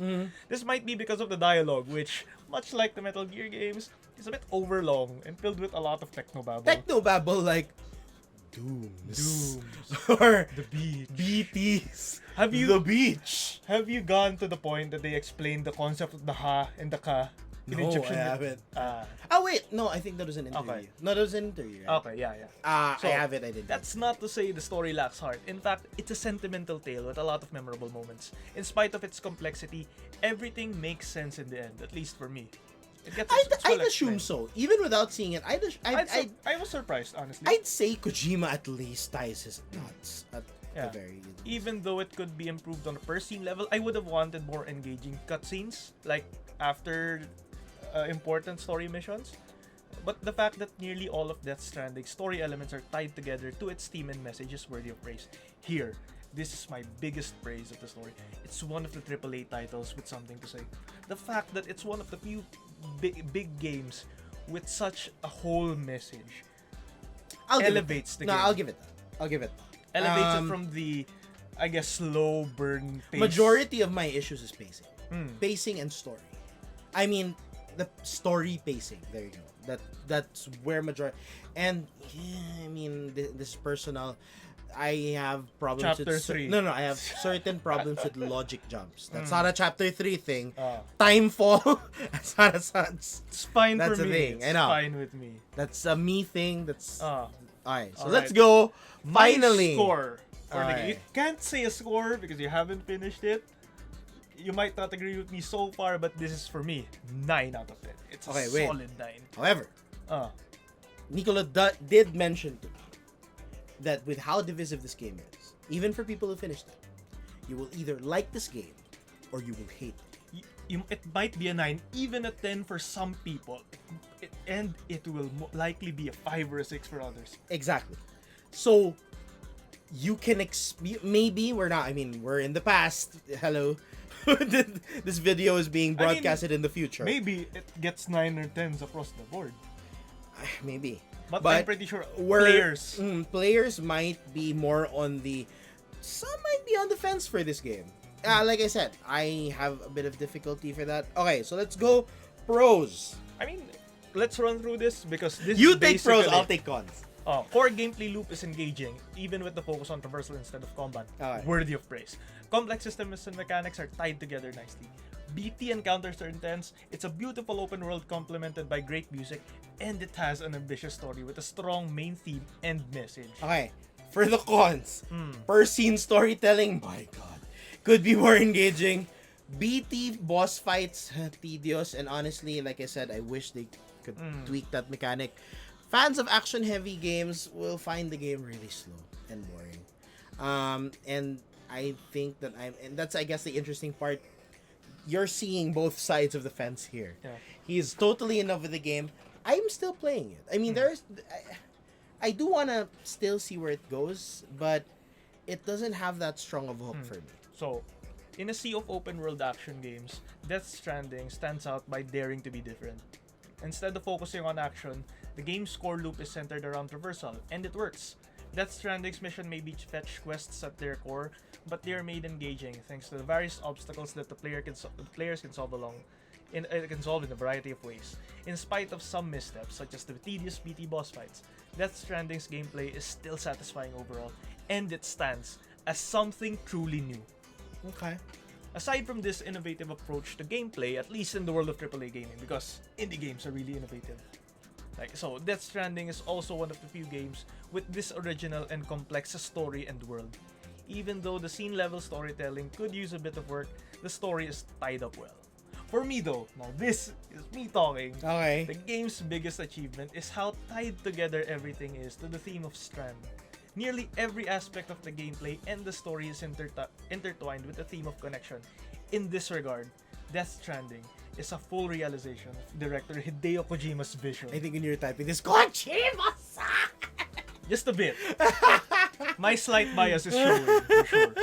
This might be because of the dialogue, which, much like the Metal Gear games, is a bit overlong and filled with a lot of technobabble. Technobabble like Dooms. Dooms. Or The beach. BTs. The beach. Have you gone to the point that they explain the concept of the ha and the ka in No, Egyptian? I haven't. Ah, Oh wait, no, I think that was an interview. Okay. No, that was an interview. Right? okay, yeah. So, I have it. I did. That's not to say the story lacks heart. In fact, it's a sentimental tale with a lot of memorable moments. In spite of its complexity, everything makes sense in the end, at least for me. It gets it's well I'd assume explained. so. Even without seeing it, I was surprised, honestly. I'd say Kojima at least ties his nuts at the very least. Even though it could be improved on a per scene level, I would have wanted more engaging cutscenes, like after important story missions. But the fact that nearly all of Death Stranding's story elements are tied together to its theme and message is worthy of praise. Here, this is my biggest praise of the story. It's one of the AAA titles with something to say. The fact that it's one of the few big games with such a whole message elevates the game. No, I'll give it that. Elevates it from the, I guess, slow burn pace. Majority of my issues is pacing. Pacing and story. I mean, the story pacing. There you go. That's where majority. And I mean, this is personal. I have problems Chapter with 3. No, I have certain problems with logic jumps. That's not a chapter 3 thing. Ah. Timefall. That's not a. It's fine That's for a me. thing. It's I know. fine with me. That's a me thing. That's alright. So All let's right. go. My Finally, score for the Alright. game. You can't say a score because you haven't finished it. You might not agree with me so far, but this is for me 9 out of 10. It's a solid 9. However, Nicola did mention to me that with how divisive this game is, even for people who finished it, you will either like this game or you will hate it. It might be a 9, even a 10 for some people, and it will likely be a 5 or a 6 for others. Exactly. So you can maybe we're not. I mean, we're in the past. Hello. This video is being broadcasted in the future. Maybe it gets 9 or 10s across the board. Maybe. But I'm pretty sure players might be more on the. Some might be on the fence for this game. Like I said, I have a bit of difficulty for that. Okay, so let's go pros. I mean, let's run through this because this You is take pros, basically- I'll take cons. Core gameplay loop is engaging, even with the focus on traversal instead of combat. Okay. Worthy of praise. Complex systems and mechanics are tied together nicely. BT encounters are intense, it's a beautiful open world complemented by great music, and it has an ambitious story with a strong main theme and message. Okay, for the cons, per scene storytelling, my god, could be more engaging. BT boss fights, tedious, and honestly, like I said, I wish they could tweak that mechanic. Fans of action-heavy games will find the game really slow and boring. And I think that and that's, I guess, the interesting part. You're seeing both sides of the fence here. Yeah. He's totally in love with the game. I'm still playing it. I mean, I do want to still see where it goes, but it doesn't have that strong of a hook for me. So, in a sea of open-world action games, Death Stranding stands out by daring to be different. Instead of focusing on action, the game's core loop is centered around traversal, and it works. Death Stranding's mission may be fetch quests at their core, but they are made engaging thanks to the various obstacles that the players can solve in a variety of ways. In spite of some missteps, such as the tedious BT boss fights, Death Stranding's gameplay is still satisfying overall, and it stands as something truly new. Okay. Aside from this innovative approach to gameplay, at least in the world of AAA gaming, because indie games are really innovative. So Death Stranding is also one of the few games with this original and complex story and world. Even though the scene level storytelling could use a bit of work, the story is tied up well. For me though, now this is me talking. Okay. The game's biggest achievement is how tied together everything is to the theme of Strand. Nearly every aspect of the gameplay and the story is intertwined with the theme of connection. In this regard, Death Stranding is a full realization of director Hideo Kojima's vision. I think when you're typing this, Kojima! Just a bit. My slight bias is showing, for sure.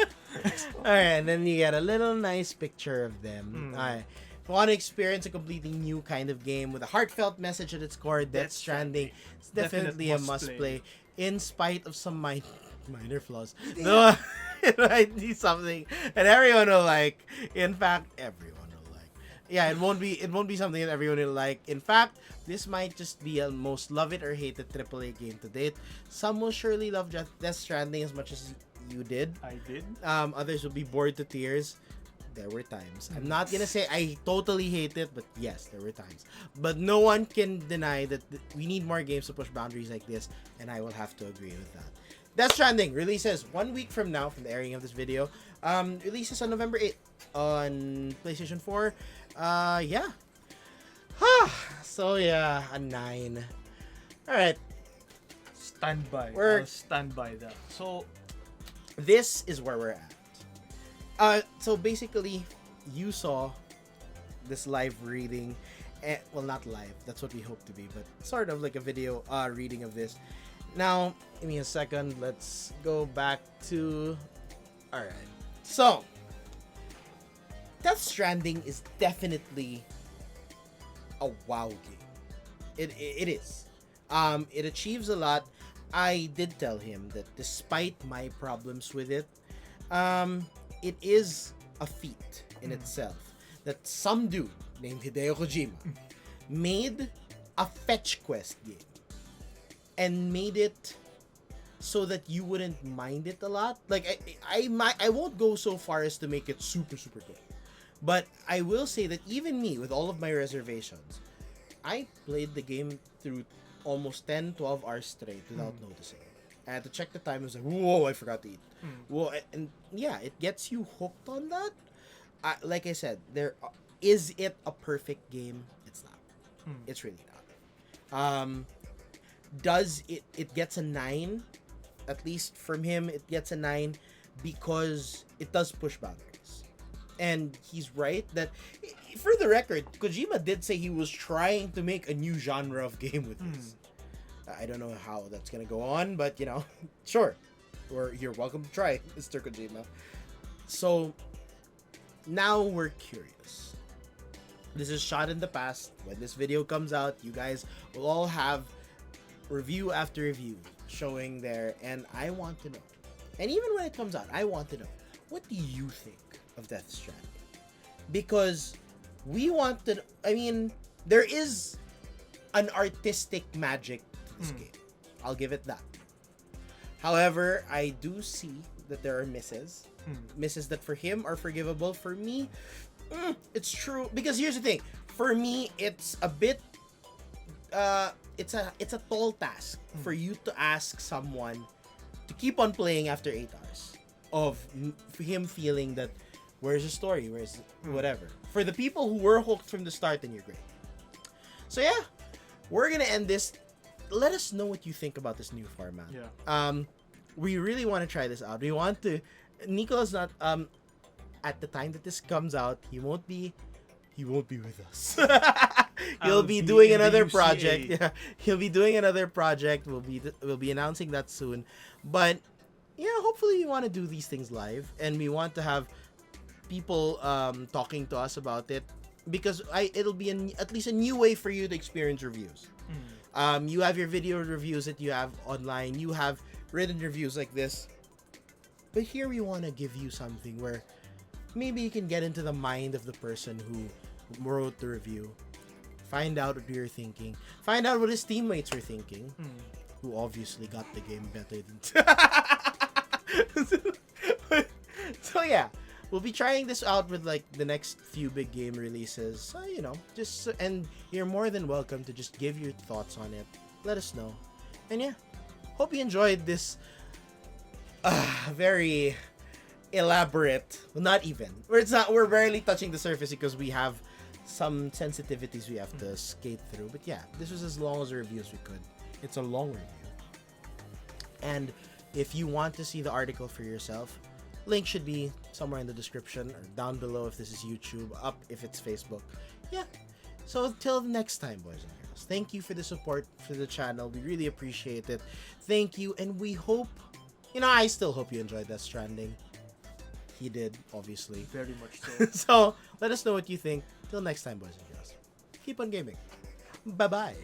Alright, and then you get a little nice picture of them. Alright. If you want to experience a completely new kind of game with a heartfelt message at its core, Death Stranding is definitely a must-play. In spite of some minor flaws. No, it might be something and everyone will like. In fact, everyone will like. Yeah, it won't be something that everyone will like. In fact, this might just be a most love it or hate it AAA game to date. Some will surely love Death Stranding as much as you did. I did. Others will be bored to tears. There were times. I'm not gonna say I totally hate it, but yes, there were times. But no one can deny that we need more games to push boundaries like this, and I will have to agree with that. Death Stranding releases 1 week from now, from the airing of this video. Releases on November 8th on PlayStation 4. Yeah. So yeah, a 9. Alright. Stand by. I'll stand by that. So, this is where we're at. So basically, you saw this live reading, well, not live, that's what we hope to be, but sort of like a video reading of this. Now, give me a second, let's go back to Alright. So, Death Stranding is definitely a wow game. It is. It achieves a lot. I did tell him that despite my problems with it, it is a feat in itself that some dude named Hideo Kojima made a fetch quest game and made it so that you wouldn't mind it a lot. Like I won't go so far as to make it super super good, but I will say that even me, with all of my reservations, I played the game through almost 10-12 hours straight without noticing. I had to check the time. I was like, whoa, I forgot to eat. Whoa, and yeah, it gets you hooked on that. Like I said, is it a perfect game? It's not. It's really not. Does it gets a 9? At least from him, it gets a 9 because it does push boundaries. And he's right that, for the record, Kojima did say he was trying to make a new genre of game with this. I don't know how that's gonna go on, but sure. Or you're welcome to try, Mr. Kojima. So now we're curious. This is shot in the past. When this video comes out, you guys will all have review after review showing there, and I want to know. And even when it comes out, I want to know, what do you think of Death Stranding? Because we want to. I mean, there is an artistic magic to this game. I'll give it that. However, I do see that there are misses. Misses that for him are forgivable. For me, it's true. Because here's the thing. For me, it's a bit. It's a tall task for you to ask someone to keep on playing after 8 hours of him feeling that where's the story, where's whatever. For the people who were hooked from the start, then you're great. So yeah, we're gonna end this. Let us know what you think about this new format. We really want to try this out. We want to. Nico's not at the time that this comes out, he won't be with us. He'll be doing another project. Yeah, he'll be doing another project. We'll be announcing that soon. But yeah, hopefully we want to do these things live, and we want to have people talking to us about it, because it'll be at least a new way for you to experience reviews. You have your video reviews that you have online. You have written reviews like this. But here we want to give you something where maybe you can get into the mind of the person who wrote the review. Find out what you're thinking. Find out what his teammates were thinking. Who obviously got the game better than... So yeah, we'll be trying this out with like the next few big game releases. So, and you're more than welcome to just give your thoughts on it. Let us know. And yeah, hope you enjoyed this very elaborate. Well, not even. We're barely touching the surface because we have some sensitivities we have to skate through. But yeah, this was as long as a review as we could. It's a long review. And if you want to see the article for yourself, link should be somewhere in the description or down below if this is YouTube, up if it's Facebook. Yeah. So until next time, boys and girls, thank you for the support for the channel. We really appreciate it. Thank you, and we hope, I still hope you enjoyed Death Stranding. He did, obviously. Very much so. So let us know what you think. Till next time, boys and girls. Keep on gaming. Bye-bye.